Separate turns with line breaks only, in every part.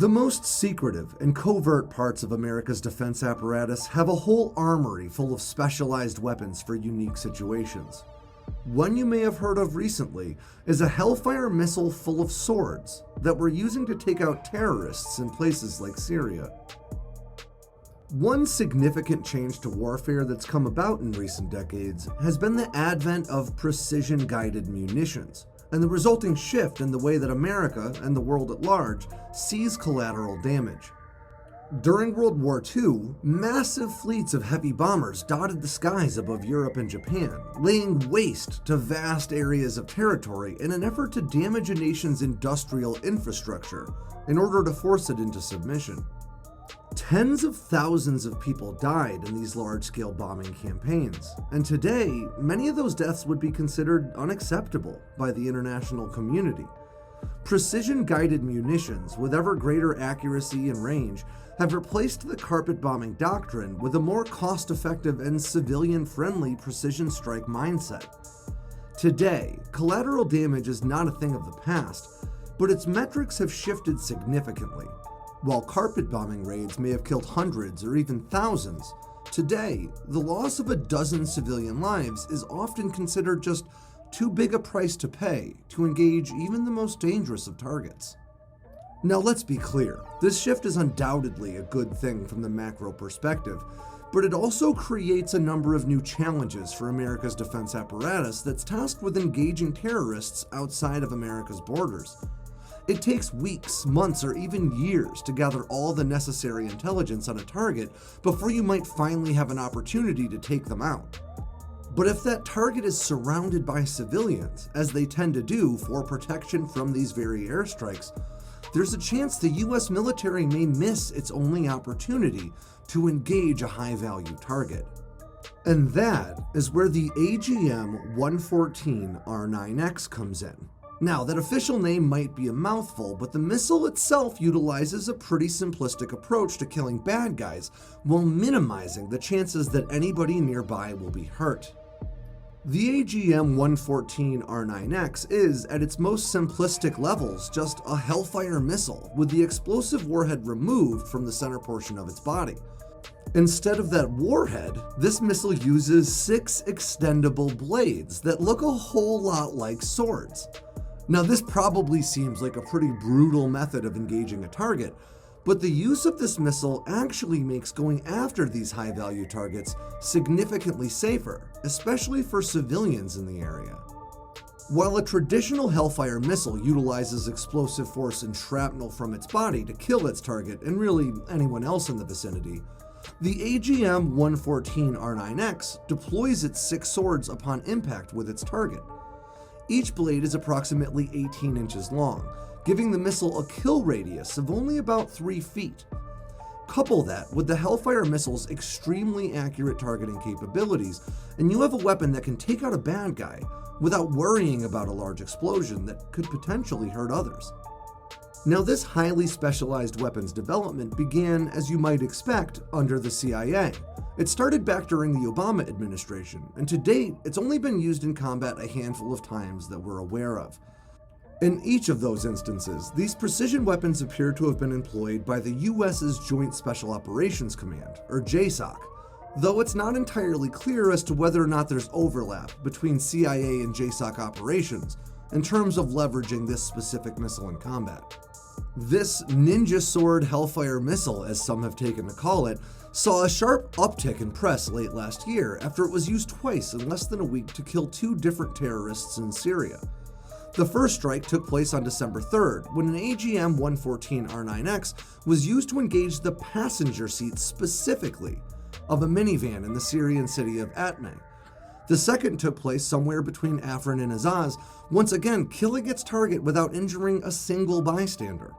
The most secretive and covert parts of America's defense apparatus have a whole armory full of specialized weapons for unique situations. One you may have heard of recently is a Hellfire missile full of swords that we're using to take out terrorists in places like Syria. One significant change to warfare that's come about in recent decades has been the advent of precision-guided munitions, and the resulting shift in the way that America and the world at large sees collateral damage. During World War II, massive fleets of heavy bombers dotted the skies above Europe and Japan, laying waste to vast areas of territory in an effort to damage a nation's industrial infrastructure in order to force it into submission. Tens of thousands of people died in these large-scale bombing campaigns, and today, many of those deaths would be considered unacceptable by the international community. Precision-guided munitions with ever greater accuracy and range have replaced the carpet bombing doctrine with a more cost-effective and civilian-friendly precision strike mindset. Today, collateral damage is not a thing of the past, but its metrics have shifted significantly. While carpet bombing raids may have killed hundreds or even thousands, today, the loss of a dozen civilian lives is often considered just too big a price to pay to engage even the most dangerous of targets. Now let's be clear, this shift is undoubtedly a good thing from the macro perspective, but it also creates a number of new challenges for America's defense apparatus that's tasked with engaging terrorists outside of America's borders. It takes weeks, months, or even years to gather all the necessary intelligence on a target before you might finally have an opportunity to take them out. But if that target is surrounded by civilians, as they tend to do for protection from these very airstrikes, there's a chance the US military may miss its only opportunity to engage a high-value target. And that is where the AGM-114R9X comes in. Now, that official name might be a mouthful, but the missile itself utilizes a pretty simplistic approach to killing bad guys while minimizing the chances that anybody nearby will be hurt. The AGM-114R9X is, at its most simplistic levels, just a Hellfire missile with the explosive warhead removed from the center portion of its body. Instead of that warhead, this missile uses 6 extendable blades that look a whole lot like swords. Now, this probably seems like a pretty brutal method of engaging a target, but the use of this missile actually makes going after these high-value targets significantly safer, especially for civilians in the area. While a traditional Hellfire missile utilizes explosive force and shrapnel from its body to kill its target and really anyone else in the vicinity, the AGM-114R9X deploys its 6 swords upon impact with its target. Each blade is approximately 18 inches long, giving the missile a kill radius of only about 3 feet. Couple that with the Hellfire missile's extremely accurate targeting capabilities, and you have a weapon that can take out a bad guy without worrying about a large explosion that could potentially hurt others. Now, this highly specialized weapons development began, as you might expect, under the CIA. It started back during the Obama administration, and to date, it's only been used in combat a handful of times that we're aware of. In each of those instances, these precision weapons appear to have been employed by the US's Joint Special Operations Command, or JSOC, though it's not entirely clear as to whether or not there's overlap between CIA and JSOC operations in terms of leveraging this specific missile in combat. This Ninja Sword Hellfire missile, as some have taken to call it, saw a sharp uptick in press late last year after it was used twice in less than a week to kill 2 different terrorists in Syria. The first strike took place on December 3rd, when an AGM-114R9X was used to engage the passenger seat specifically of a minivan in the Syrian city of Atme. The second took place somewhere between Afrin and Azaz, once again killing its target without injuring a single bystander.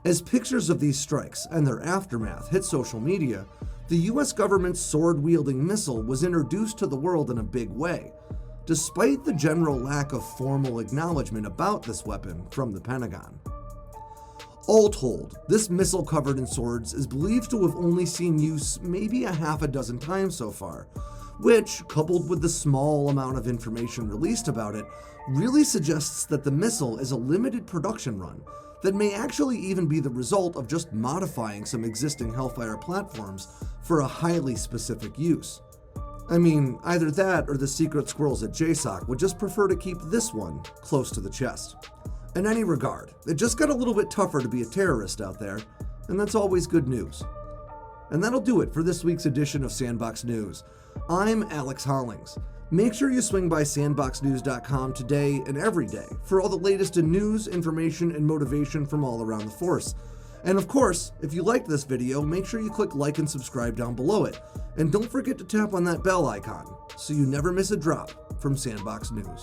As pictures of these strikes and their aftermath hit social media, the US government's sword-wielding missile was introduced to the world in a big way, despite the general lack of formal acknowledgement about this weapon from the Pentagon. All told, this missile covered in swords is believed to have only seen use maybe a half a dozen times so far, which, coupled with the small amount of information released about it, really suggests that the missile is a limited production run that may actually even be the result of just modifying some existing Hellfire platforms for a highly specific use. I mean, either that or the secret squirrels at JSOC would just prefer to keep this one close to the chest. In any regard, it just got a little bit tougher to be a terrorist out there, and that's always good news. And that'll do it for this week's edition of Sandbox News. I'm Alex Hollings. Make sure you swing by sandboxnews.com today and every day for all the latest in news, information, and motivation from all around the force. And of course, if you liked this video, make sure you click like and subscribe down below it. And don't forget to tap on that bell icon so you never miss a drop from Sandbox News.